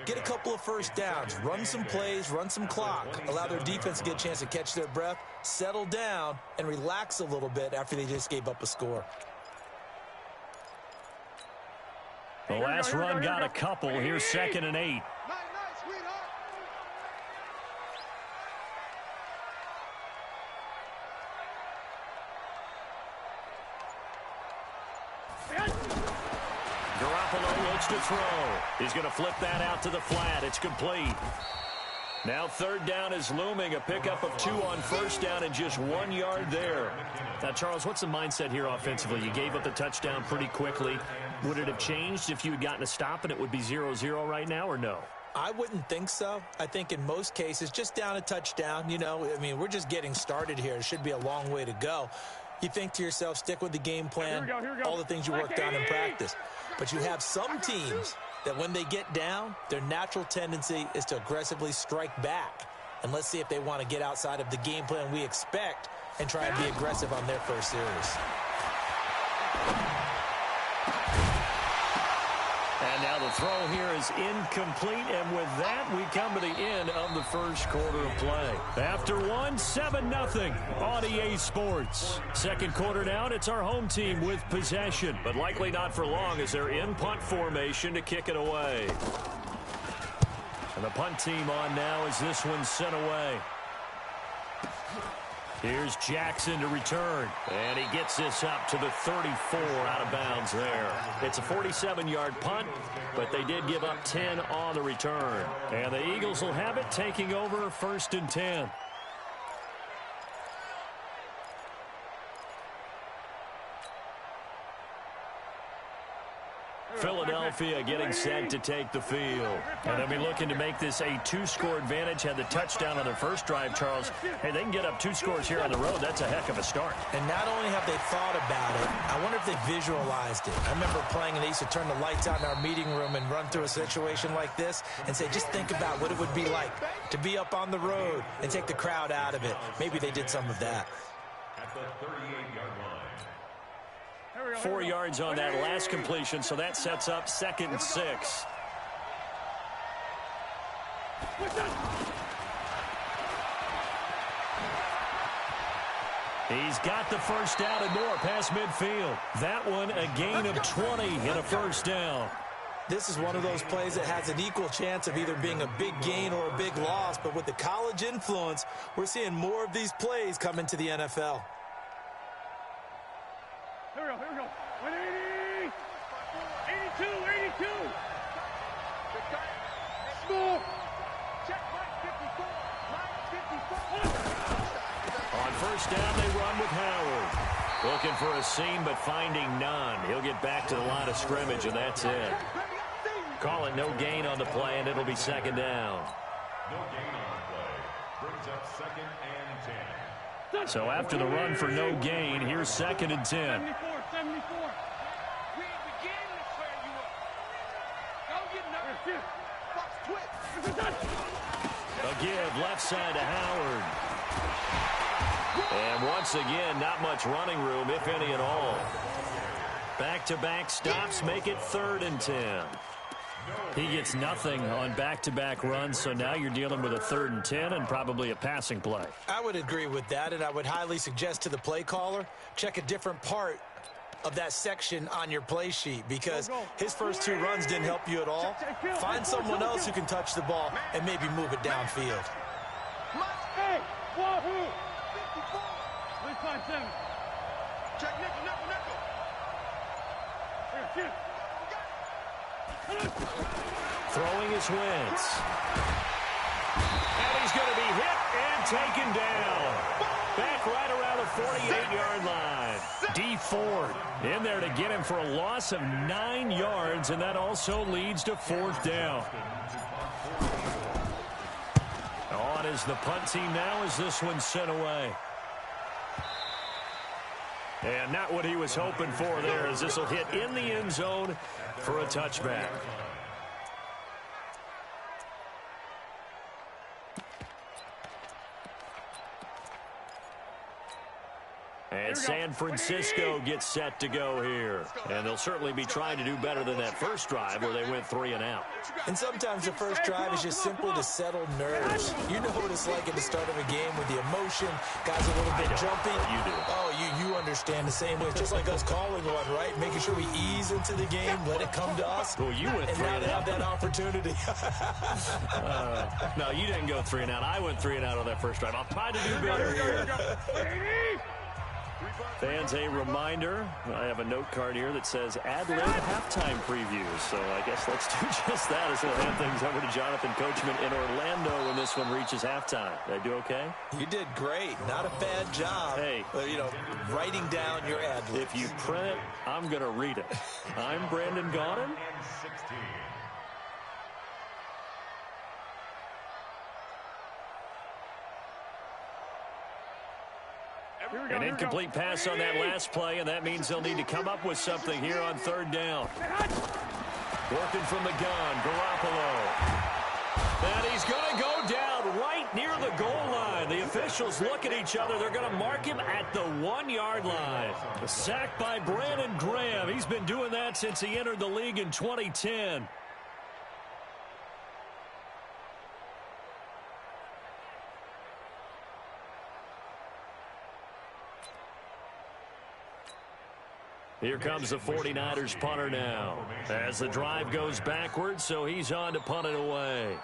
get a couple of first downs, run some plays, run some clock, allow their defense to get a chance to catch their breath, settle down, and relax a little bit after they just gave up a score. The last run got a couple. Here's 2nd and 8. Garoppolo looks to throw. He's going to flip that out to the flat. It's complete. Now 3rd down is looming. A pickup of 2 on 1st down and just 1 yard there. Now, Charles, what's the mindset here offensively? You gave up the touchdown pretty quickly. Would it have changed if you had gotten a stop and it would be 0-0 right now, or no? I wouldn't think so. I think in most cases, just down a touchdown, you know, I mean, we're just getting started here. It should be a long way to go. You think to yourself, stick with the game plan, Here we go. all the things you worked on in practice. But you have some teams that when they get down, their natural tendency is to aggressively strike back. And let's see if they want to get outside of the game plan we expect and try and be aggressive on their first series. And now the throw here is incomplete, and with that, we come to the end of the first quarter of play. After one, 7-0 on EA Sports. Second quarter now, and it's our home team with possession, but likely not for long as they're in punt formation to kick it away. And the punt team on now as this one's sent away. Here's Jackson to return, and he gets this up to the 34 out of bounds there. It's a 47-yard punt, but they did give up 10 on the return. And the Eagles will have it, taking over 1st and 10. Philadelphia getting set to take the field. And they'll be looking to make this a 2-score advantage. Had the touchdown on their first drive, Charles. Hey, they can get up 2 scores here on the road. That's a heck of a start. And not only have they thought about it, I wonder if they visualized it. I remember playing, and they used to turn the lights out in our meeting room and run through a situation like this and say, just think about what it would be like to be up on the road and take the crowd out of it. Maybe they did some of that. At the 38-yard line. 4 yards on that last completion, so that sets up 2nd and 6. He's got the first down and more past midfield. That one a gain of 20 and a first down. This is one of those plays that has an equal chance of either being a big gain or a big loss, but with the college influence, we're seeing more of these plays come into the NFL. Here we go. 180. 82. Small. Check Mike 54. On first down, they run with Howard. Looking for a seam, but finding none. He'll get back to the line of scrimmage, and that's it. Call it no gain on the play, and it'll be 2nd down. No gain on the play. Brings up 2nd and 10. So after the run for no gain, here's 2nd and 10. 74. We begin to square you up. Go get another. Fox twist. A give left side to Howard. And once again, not much running room, if any at all. Back-to-back stops make it 3rd and 10. He gets nothing on back-to-back runs, so now you're dealing with a 3rd and 10 and probably a passing play. I would agree with that, and I would highly suggest to the play caller, check a different part of that section on your play sheet, because his first 2 runs didn't help you at all. Find someone else who can touch the ball and maybe move it downfield. Hey, wahoo! 357. Check nickel. Here, shoot. Throwing his Wentz. And he's going to be hit and taken down. Back right around the 48-yard line. D Ford in there to get him for a loss of 9 yards, and that also leads to 4th down. On is the punt team now as this one's sent away. And not what he was hoping for there, as this will hit in the end zone for a touchback. And San Francisco gets set to go here. And they'll certainly be trying to do better than that first drive where they went 3 and out. And sometimes the first drive is just simply to settle nerves. You know what it's like at the start of a game with the emotion, guys a little bit jumpy. You do. Oh, you understand the same way. It's just like us calling one, right? Making sure we ease into the game, let it come to us. Well, you went 3 and now and they out. have that opportunity. No, you didn't go 3 and out. I went 3 and out on that first drive. I'll try to do better here. Fans, a reminder, I have a note card here that says ad-lib halftime previews. So I guess let's do just that as we'll hand things over to Jonathan Coachman in Orlando when this one reaches halftime. Did I do okay? You did great. Not a bad job. Hey. Writing down your ad-libs. If you print it, I'm going to read it. I'm Brandon Gaudin. An incomplete pass on that last play, and that means they'll need to come up with something here on third down. Working from the gun, Garoppolo. And he's going to go down right near the goal line. The officials look at each other. They're going to mark him at the 1-yard line. A sack by Brandon Graham. He's been doing that since he entered the league in 2010. Here comes the 49ers punter now as the drive goes backwards, so he's on to punt it away.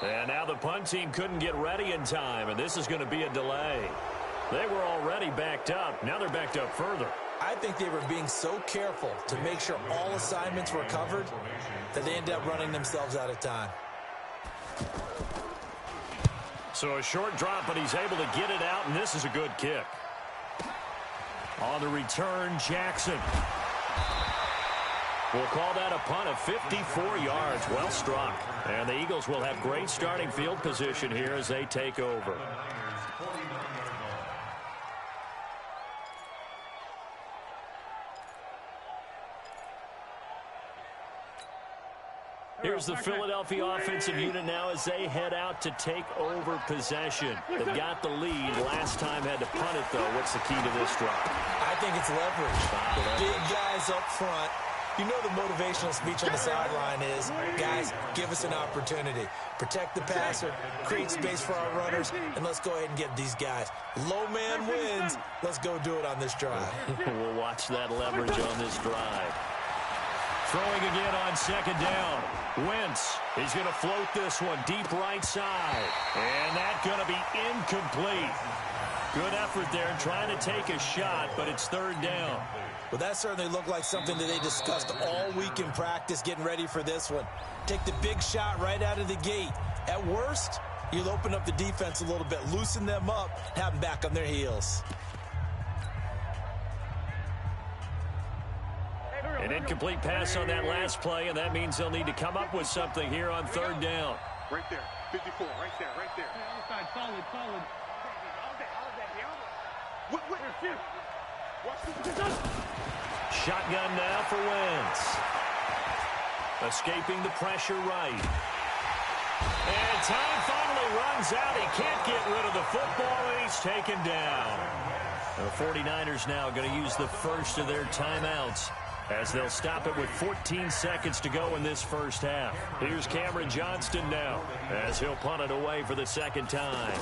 And now the punt team couldn't get ready in time, and this is going to be a delay. They were already backed up. Now they're backed up further. I think they were being so careful to make sure all assignments were covered that they ended up running themselves out of time. So a short drop, but he's able to get it out, and this is a good kick. On the return, Jackson. We'll call that a punt of 54 yards. Well struck. And the Eagles will have great starting field position here as they take over. Here's the Philadelphia offensive unit now as they head out to take over possession. They've got the lead. Last time had to punt it, though. What's the key to this drive? I think it's leverage. The big guys up front. You know the motivational speech on the sideline is, guys, give us an opportunity. Protect the passer, create space for our runners, and let's go ahead and get these guys. Low man wins. Let's go do it on this drive. We'll watch that leverage on this drive. Throwing again on second down. Wentz, he's going to float this one deep right side. And that's going to be incomplete. Good effort there trying to take a shot, but it's third down. Well, that certainly looked like something that they discussed all week in practice getting ready for this one. Take the big shot right out of the gate. At worst, you'll open up the defense a little bit, loosen them up, have them back on their heels. An incomplete pass on that last play, and that means they'll need to come up with something here on third down. Right there. 54. Right there. Right there. Outside. Solid. Solid. Shotgun now for Wentz. Escaping the pressure right. And time finally runs out. He can't get rid of the football, and he's taken down. The 49ers now going to use the first of their timeouts as they'll stop it with 14 seconds to go in this first half. Here's Cameron Johnston now as he'll punt it away for the second time.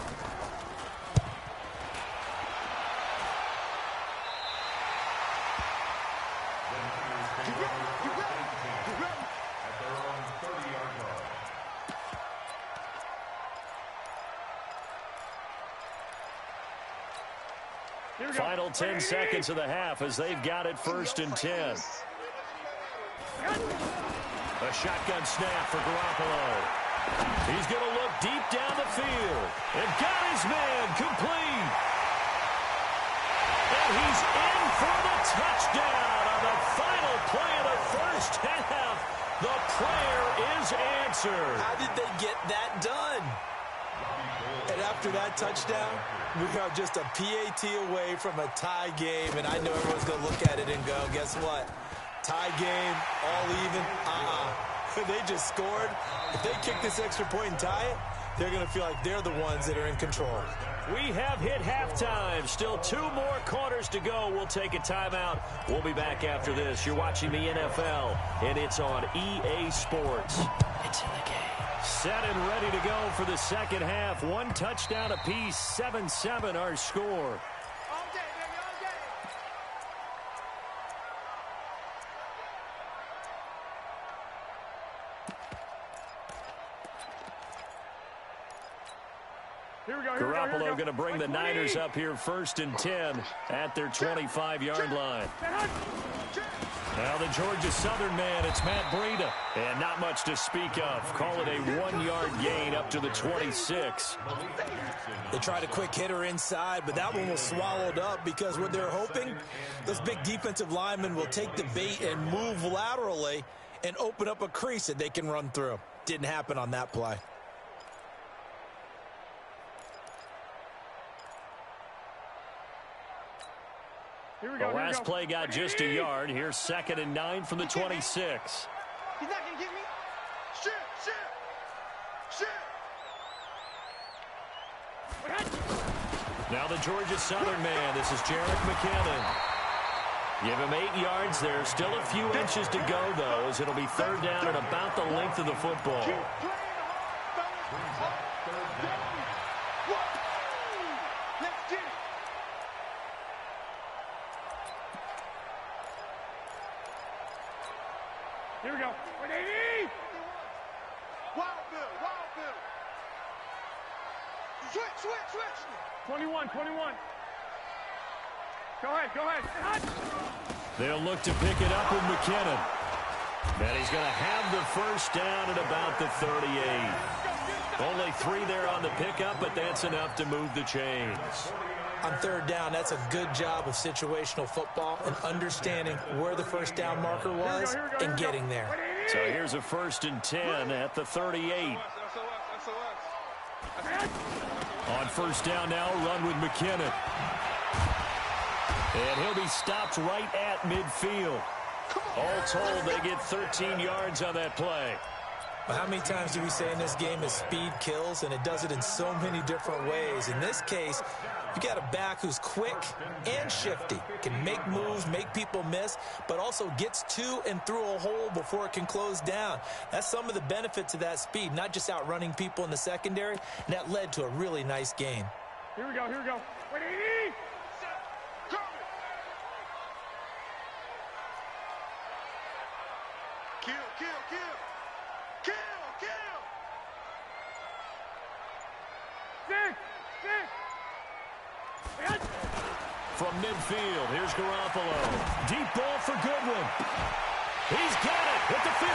Final 10 seconds of the half as they've got it first and 10. A shotgun snap for Garoppolo. He's going to look deep down the field. And got his man complete. And he's in for the touchdown on the final play of the first half. The prayer is answered. How did they get that done? And after that touchdown, we are just a PAT away from a tie game, and I know everyone's going to look at it and go, guess what? Tie game, all even, They just scored. If they kick this extra point and tie it, they're going to feel like they're the ones that are in control. We have hit halftime. Still 2 more quarters to go. We'll take a timeout. We'll be back after this. You're watching the NFL, and it's on EA Sports. It's in the game. Set and ready to go for the second half. 1 touchdown apiece, 7-7 our score. All day, baby, all day. Garoppolo going to bring the Niners up here 1st and 10 at their 25-yard line. Now the Georgia Southern man, it's Matt Breida. And not much to speak of. Call it a 1-yard gain up to the 26. They tried a quick hitter inside, but that one was swallowed up because what they're hoping, those big defensive linemen will take the bait and move laterally and open up a crease that they can run through. Didn't happen on that play. The last play got just a yard. Here's 2nd and 9 from the 26. He's not going to get me. Shoot. Now the Georgia Southern man. This is Jerick McKinnon. Give him 8 yards there. Still a few inches to go, though, as it'll be 3rd down and about the length of the football. Here we go. 180. Wild Bill. Switch. 21. Go ahead. They'll look to pick it up with McKinnon. And he's going to have the 1st down at about the 38. Only 3 there on the pickup, but that's enough to move the chains. On 3rd down, that's a good job of situational football and understanding where the 1st down marker was and getting there. So here's a 1st and 10 at the 38. On 1st down now, run with McKinnon. And he'll be stopped right at midfield. All told, they get 13 yards on that play. But how many times do we say in this game that speed kills, and it does it in so many different ways? In this case, you got a back who's quick and shifty, can make moves, make people miss, but also gets to and through a hole before it can close down. That's some of the benefits of that speed, not just outrunning people in the secondary, and that led to a really nice gain. Here we go. 180. Kill. From midfield, here's Garoppolo. Deep ball for Goodwin. He's got it at the 15.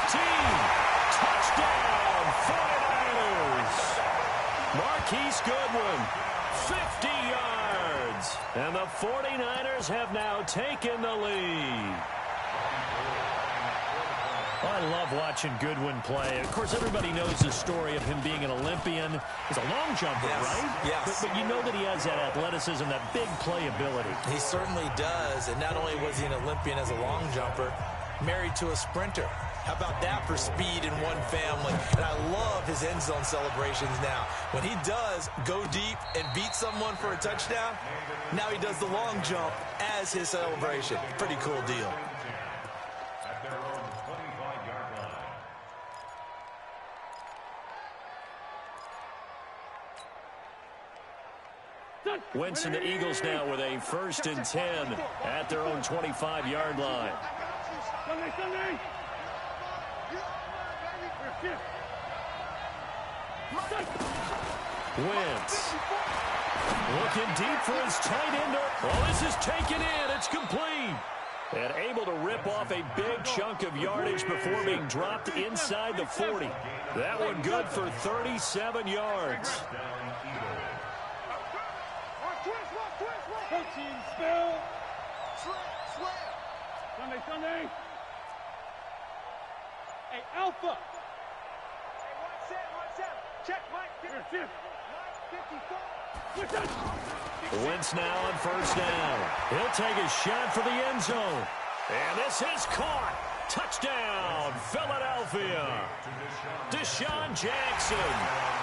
Touchdown, 49ers. Marquise Goodwin, 50 yards. And the 49ers have now taken the lead. I love watching Goodwin play. Of course, everybody knows the story of him being an Olympian. He's a long jumper, right? Yes. But you know that he has that athleticism, that big playability. He certainly does. And not only was he an Olympian as a long jumper, married to a sprinter. How about that for speed in one family? And I love his end zone celebrations now. When he does go deep and beat someone for a touchdown, now he does the long jump as his celebration. Pretty cool deal. Wentz and the Eagles now with a 1st and 10 at their own 25-yard line. Sunday. Wentz looking deep for his tight end. Oh, this is taken in. It's complete. And able to rip off a big chunk of yardage before being dropped inside the 40. That one good for 37 yards. Spill. Sunday. Hey, Alpha. Hey, one set. Check, Mike. Wentz now on first down. He'll take a shot for the end zone. And this is caught. Touchdown, Philadelphia. Deshaun Jackson.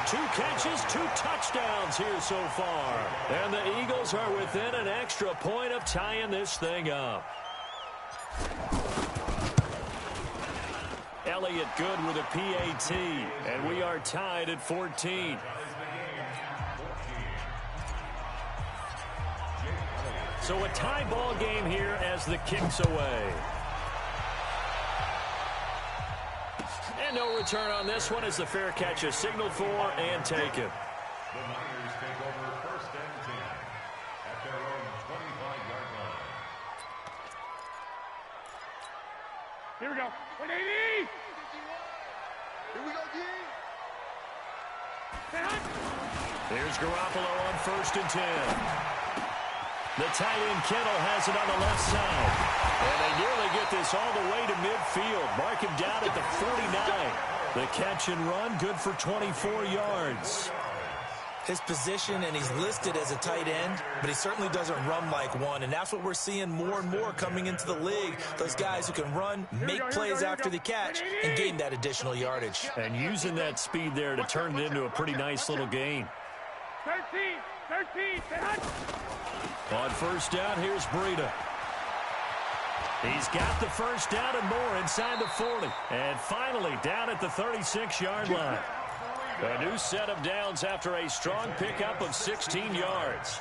2 catches, 2 touchdowns here so far. And the Eagles are within an extra point of tying this thing up. Elliott good with a PAT. And we are tied at 14. So a tie ball game here as the kick's away. And no return on this one as the fair catch is signaled for and taken. The Niners take over first and 10 at their own 25-yard line. Here we go. 180. Here we go, G. Here's Garoppolo on first and 10. The tight end Kittle has it on the left side. And they nearly get this all the way to midfield. Mark him down at the 49. The catch and run, good for 24 yards. His position, and he's listed as a tight end, but he certainly doesn't run like one. And that's what we're seeing more and more coming into the league. Those guys who can run, make plays after the catch, and gain that additional yardage. And using that speed there to turn it into a pretty nice little gain. 13. On first down, here's Breida. He's got the first down and more inside the 40. And finally down at the 36-yard line. A new set of downs after a strong pickup of 16 yards.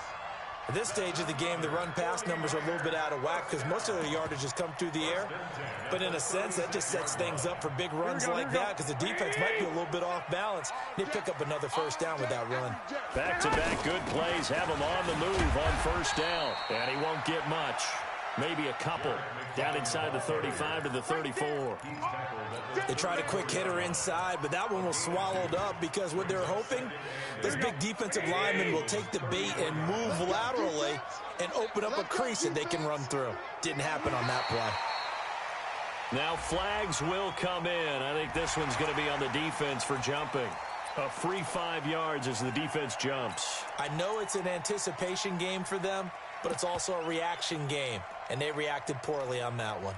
At this stage of the game, the run-pass numbers are a little bit out of whack because most of their yardage has come through the air. But in a sense, that just sets things up for big runs like that because the defense might be a little bit off balance. They pick up another first down with that run. Back-to-back good plays have him on the move on first down. And he won't get much. Maybe a couple. Down inside the 35 to the 34. They tried a quick hitter inside, but that one was swallowed up because what they're hoping, this big defensive lineman will take the bait and move laterally and open up a crease that they can run through. Didn't happen on that play. Now flags will come in. I think this one's going to be on the defense for jumping. A free 5 yards as the defense jumps. I know it's an anticipation game for them, but it's also a reaction game, and they reacted poorly on that one.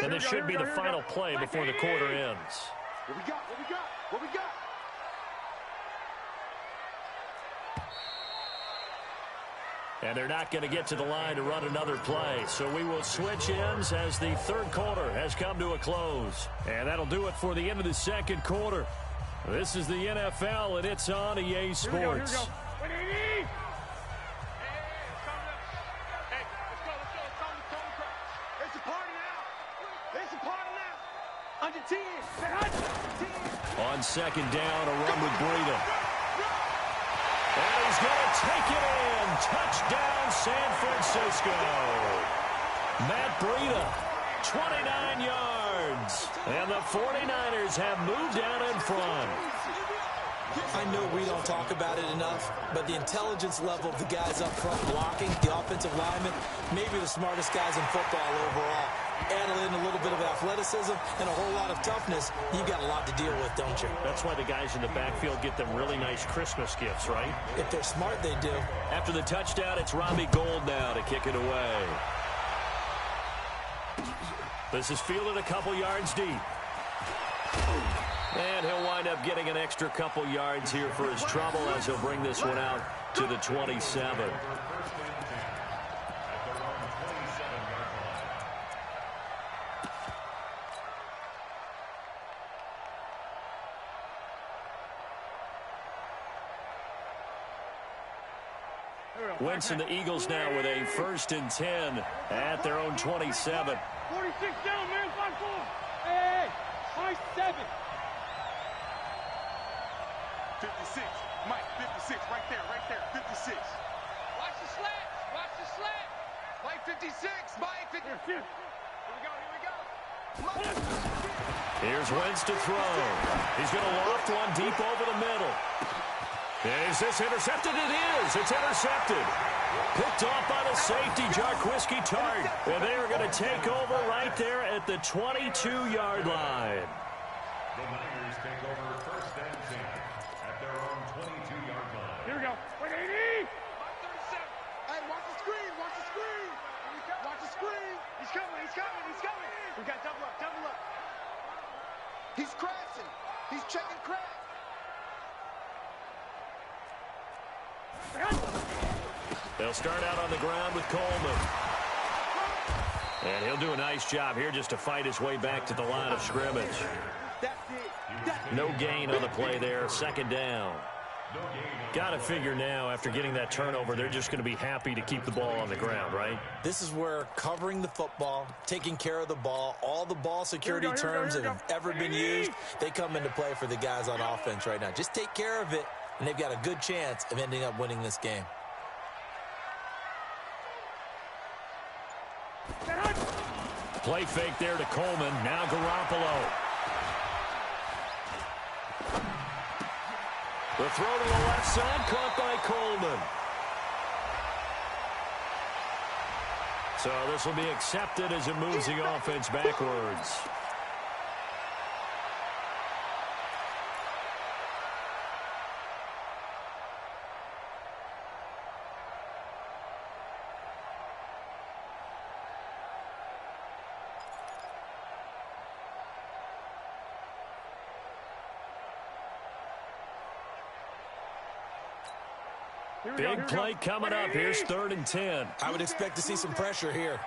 And this should be the final play before the quarter ends. What we got? And they're not going to get to the line to run another play. So we will switch ends as the third quarter has come to a close. And that'll do it for the end of the second quarter. This is the NFL, and it's on EA Sports. Here we go. 180. It's a party now. Under 10. On second down, a run with Breida. And he's going to take it in. Touchdown, San Francisco. Matt Breida, 29 yards. And the 49ers have moved out in front. I know we don't talk about it enough, but the intelligence level of the guys up front blocking, the offensive linemen, maybe the smartest guys in football overall. Add in a little bit of athleticism and a whole lot of toughness, you've got a lot to deal with, don't you? That's why the guys in the backfield get them really nice Christmas gifts, right? If they're smart, they do. After the touchdown, it's Robbie Gould now to kick it away. This is fielded a couple yards deep. And he'll wind up getting an extra couple yards here for his trouble as he'll bring this one out to the 27. Wentz and the Eagles now with a 1st and 10 at their own 27. 46 down, man. 5-4. Hey, 5-7. 56. Mike, 56. Right there. 56. Watch the slat. Mike, 56. Mike, 56. Here we go. Here's Wentz to throw. He's going to loft one deep over the middle. Is this intercepted? It is. It's intercepted. Picked off by the safety, Jarquiski Tart. And they are going to take over right there at the 22-yard line. The Niners take over first and 10 at their own 22-yard line. Here we go. 180. 37. Hey, watch the screen. Watch the screen. Watch the screen. He's coming. He's coming. He's coming. We got double up. Double up. He's crashing. He's checking crash. They'll start out on the ground with Coleman. And he'll do a nice job here just to fight his way back to the line of scrimmage. No gain on the play there. Second down. Got to figure now, after getting that turnover, they're just going to be happy to keep the ball on the ground, right? This is where covering the football, taking care of the ball, all the ball security terms that have ever been used, they come into play for the guys on offense right now. Just take care of it, and they've got a good chance of ending up winning this game. Play fake there to Coleman. Now Garoppolo. The throw to the left side, caught by Coleman. So this will be accepted as it moves the offense backwards. Big play coming up. Here's 3rd and 10. I would expect to see some pressure here.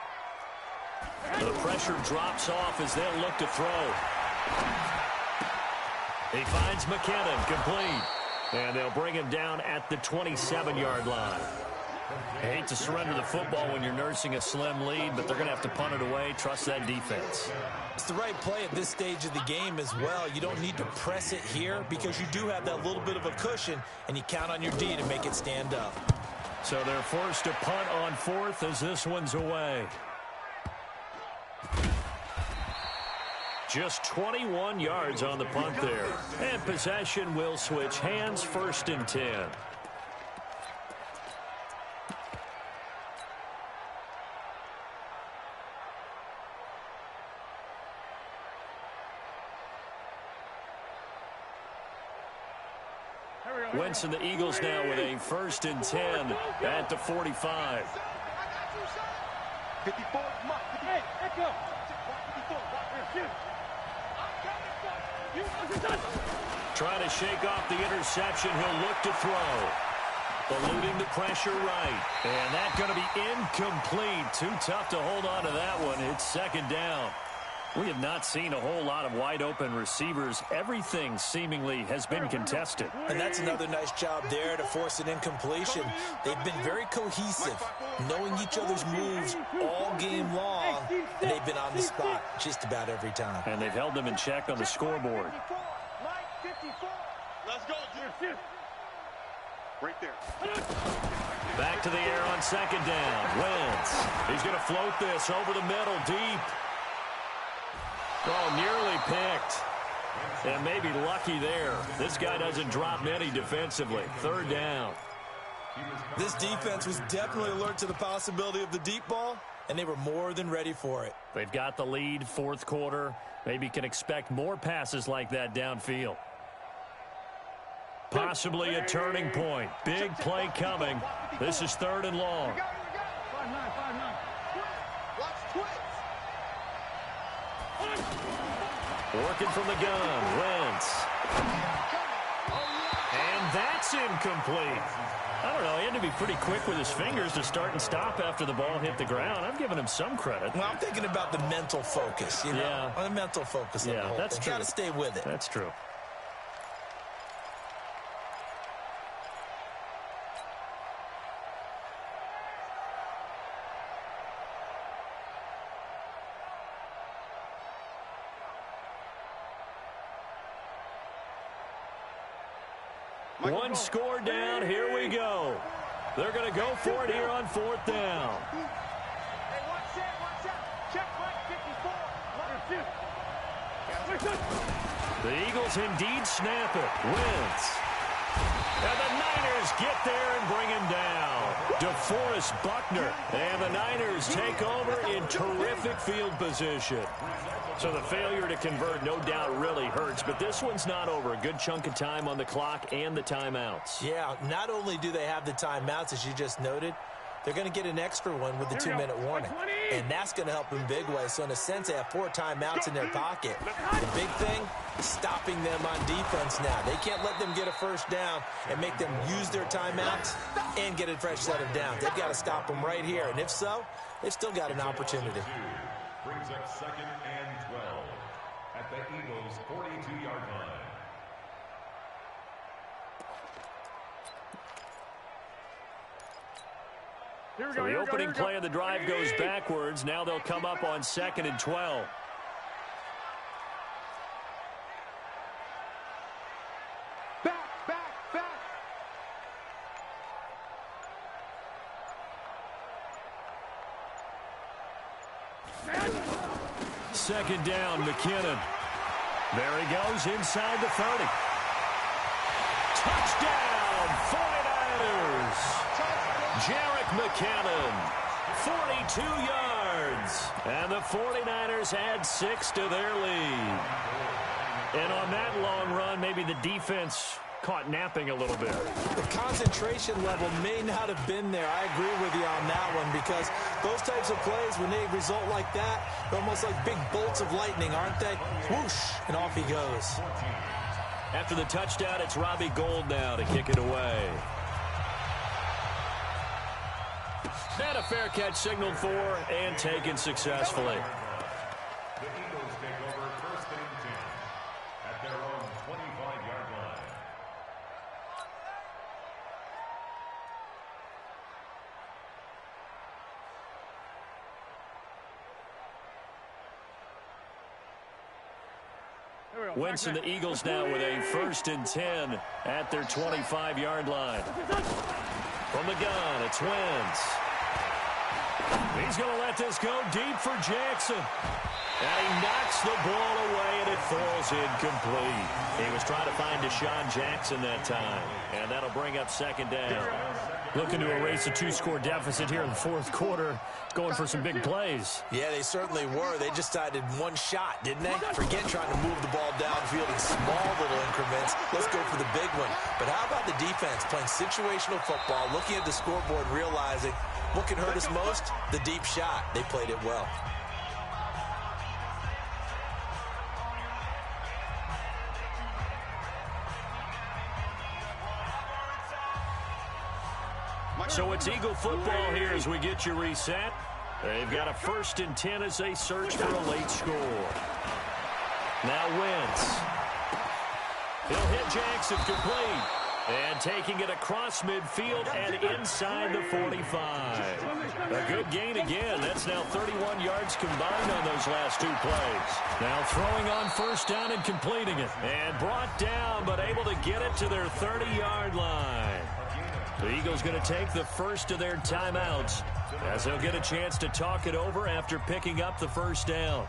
The pressure drops off as they'll look to throw. He finds McKinnon, complete. And they'll bring him down at the 27-yard line. I hate to surrender the football when you're nursing a slim lead, but they're going to have to punt it away. Trust that defense. It's the right play at this stage of the game as well. You don't need to press it here because you do have that little bit of a cushion, and you count on your D to make it stand up. So they're forced to punt on 4th as this one's away. Just 21 yards on the punt there. And possession will switch hands. 1st and 10. Winston, the Eagles now with a 1st and 10 at the 45. 54. Hey, echo. Trying to shake off the interception. He'll look to throw. Eluding the pressure right. And that's going to be incomplete. Too tough to hold on to that one. It's 2nd down. We have not seen a whole lot of wide-open receivers. Everything seemingly has been contested. And that's another nice job there to force an incompletion. They've been very cohesive, knowing each other's moves all game long, and they've been on the spot just about every time. And they've held them in check on the scoreboard. Let's go, Jim. Right there. Back to the air on 2nd down. Wentz. He's going to float this over the middle, deep. Oh, nearly picked. And maybe lucky there. This guy doesn't drop many defensively. 3rd down. This defense was definitely alert to the possibility of the deep ball, and they were more than ready for it. They've got the lead, 4th quarter. Maybe can expect more passes like that downfield. Possibly a turning point. Big play coming. This is 3rd and long. 5-9. Watch twitch. Working from the gun, Wentz. And that's incomplete. I don't know, he had to be pretty quick with his fingers to start and stop after the ball hit the ground. I'm giving him some credit. Well, I'm thinking about the mental focus, you know? Yeah. The mental focus of the whole that's thing. true. Got to stay with it. That's true. One score down. Here we go. They're going to go for it here on 4th down. Hey, watch out. Check right 54. The Eagles indeed snap it. Wentz. And the Niners get there and bring him down. DeForest Buckner. And the Niners take over in terrific perfect field position. So the failure to convert no doubt really hurts, but this one's not over. A good chunk of time on the clock and the timeouts. Yeah, not only do they have the timeouts, as you just noted, they're going to get an extra one with the 2-minute warning. And that's going to help in big ways. So in a sense, they have 4 timeouts in their pocket. The big thing, stopping them on defense now. They can't let them get a first down and make them use their timeouts and get a fresh set of downs. They've got to stop them right here. And if so, they've still got an opportunity. Brings up 2nd and 12 at the Eagles' 42-yard line. So the opening play of the drive goes backwards. Now they'll come up on 2nd and 12. Back. 2nd down, McKinnon. There he goes inside the 30. Touchdown, 49ers. Jerick McKinnon, 42 yards. And the 49ers add 6 to their lead. And on that long run, maybe the defense caught napping a little bit. The concentration level may not have been there. I agree with you on that one, because those types of plays, when they result like that, they're almost like big bolts of lightning, aren't they? Whoosh, and off he goes. After the touchdown, it's Robbie Gould now to kick it away. And a fair catch signaled for and taken successfully. The Eagles take over 1st and 10 at their own 25-yard line. Wentz and the Eagles now with a 1st and 10 at their 25-yard line. From the gun, it's Wentz. He's going to let this go deep for Jackson. And he knocks the ball away, and it falls incomplete. He was trying to find Deshaun Jackson that time. And that'll bring up 2nd down. Looking to erase a 2-score deficit here in the 4th quarter. Going for some big plays. Yeah, they certainly were. They just decided one shot, didn't they? Forget trying to move the ball downfield in small little increments. Let's go for the big one. But how about the defense playing situational football, looking at the scoreboard, realizing what can hurt us most? The deep shot. They played it well. So it's Eagle football here as we get you reset. They've got a 1st and 10 as they search for a late score. Now Wentz. He'll hit Jackson complete. And taking it across midfield and inside the 45. A good gain again. That's now 31 yards combined on those last 2 plays. Now throwing on 1st down and completing it. And brought down, but able to get it to their 30-yard line. The Eagles going to take the first of their timeouts as they'll get a chance to talk it over after picking up the 1st down.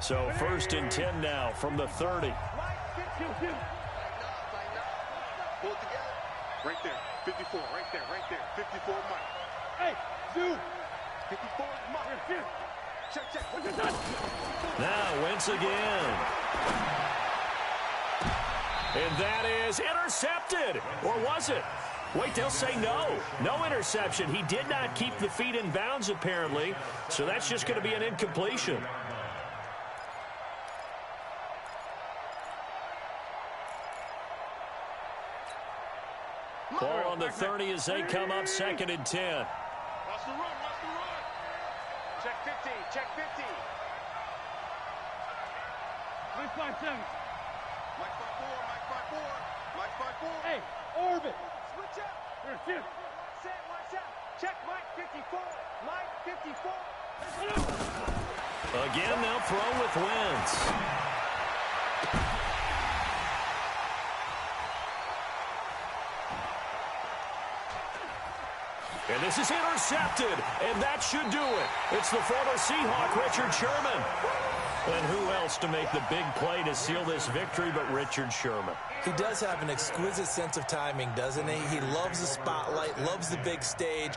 So 1st and 10 now from the 30. Pull it together. Right there. 54. Right there. 54 Mike. Hey, dude. 54 Mike. Check. Now Wentz again. And that is intercepted. Or was it? Wait, they'll say no. No interception. He did not keep the feet in bounds, apparently. So that's just going to be an incompletion. Ball on the 30 as they come up 2nd and 10. Watch the run. Check 50. Check 50. 3-5-7. Mike 5-4. Mike 5-4. Hey, orbit. Switch up. Here, shoot. Set, watch out. Check Mike 54. Mike 54. Again, they'll throw with Wentz. And this is intercepted, and that should do it. It's the former Seahawk, Richard Sherman. And who else to make the big play to seal this victory but Richard Sherman? He does have an exquisite sense of timing, doesn't he? He loves the spotlight, loves the big stage,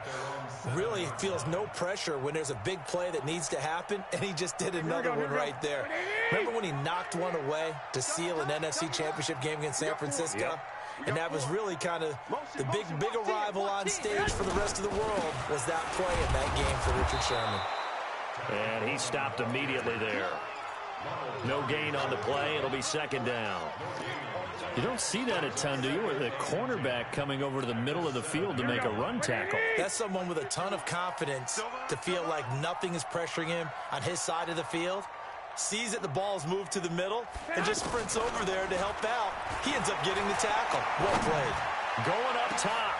really feels no pressure when there's a big play that needs to happen, and he just did another one right there. Remember when he knocked one away to seal an NFC Championship game against San Francisco? Yep. And that was really kind of the big arrival on stage for the rest of the world, was that play in that game for Richard Sherman. And he stopped immediately there. No gain on the play. It'll be second down. You don't see that a ton, do you? With the cornerback coming over to the middle of the field to make a run tackle. That's someone with a ton of confidence to feel like nothing is pressuring him on his side of the field. Sees that the ball's moved to the middle and just sprints over there to help out. He ends up getting the tackle. Well played. Going up top.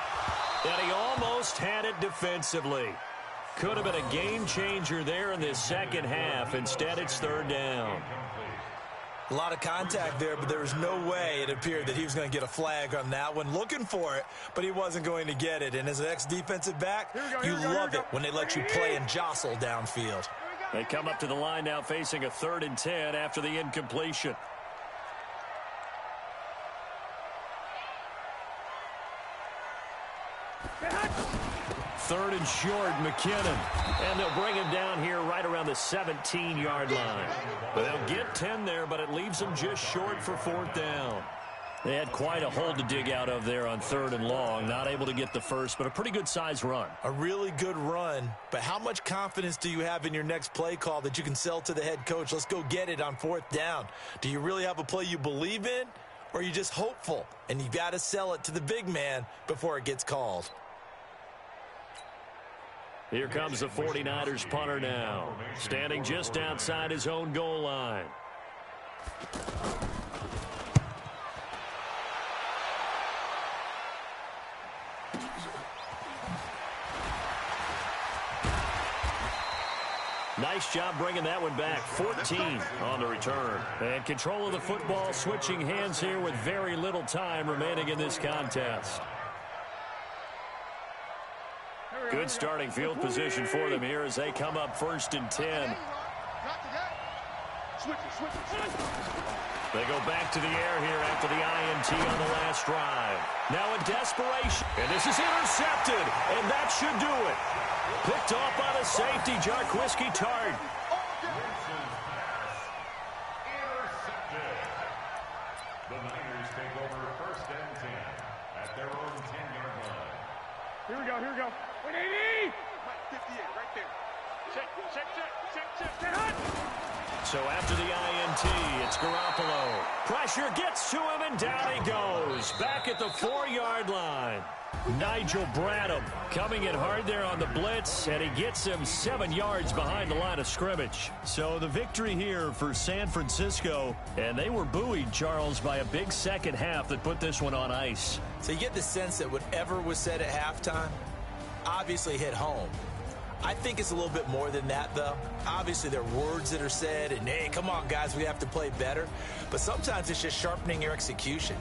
And he almost had it defensively. Could have been a game changer there in this second half. Instead, it's third down. A lot of contact there, but there was no way it appeared that he was going to get a flag on that one. Looking for it, but he wasn't going to get it. And as an ex-defensive back, you love it when they let you play and jostle downfield. They come up to the line now facing a 3rd and 10 after the incompletion. Third and short, McKinnon. And they'll bring him down here right around the 17-yard line. But they'll get 10 there, but it leaves them just short for 4th down. They had quite a hole to dig out of there on 3rd and long. Not able to get the first, but a pretty good-sized run. A really good run, but how much confidence do you have in your next play call that you can sell to the head coach? Let's go get it on 4th down. Do you really have a play you believe in, or are you just hopeful? And you got to sell it to the big man before it gets called. Here comes the 49ers punter now, standing just outside his own goal line. Nice job bringing that one back. 14 on the return. And control of the football switching hands here with very little time remaining in this contest. Good starting field position for them here as they come up 1st and 10. They go back to the air here after the INT on the last drive. Now in desperation. And this is intercepted. And that should do it. Picked off by the safety, Jarquiski Tart. The Niners take over 1st and 10 at their own 10-yard line. Here we go, here we go. 180! 58, right there. Check. So after the INT, it's Garoppolo. Pressure gets to him, and down he goes. Back at the 4-yard line. Nigel Bradham coming in hard there on the blitz, and he gets him 7 yards behind the line of scrimmage. So the victory here for San Francisco, and they were buoyed, Charles, by a big second half that put this one on ice. So you get the sense that whatever was said at halftime obviously hit home. I think it's a little bit more than that, though. Obviously, there are words that are said, and, hey, come on, guys, we have to play better. But sometimes it's just sharpening your execution.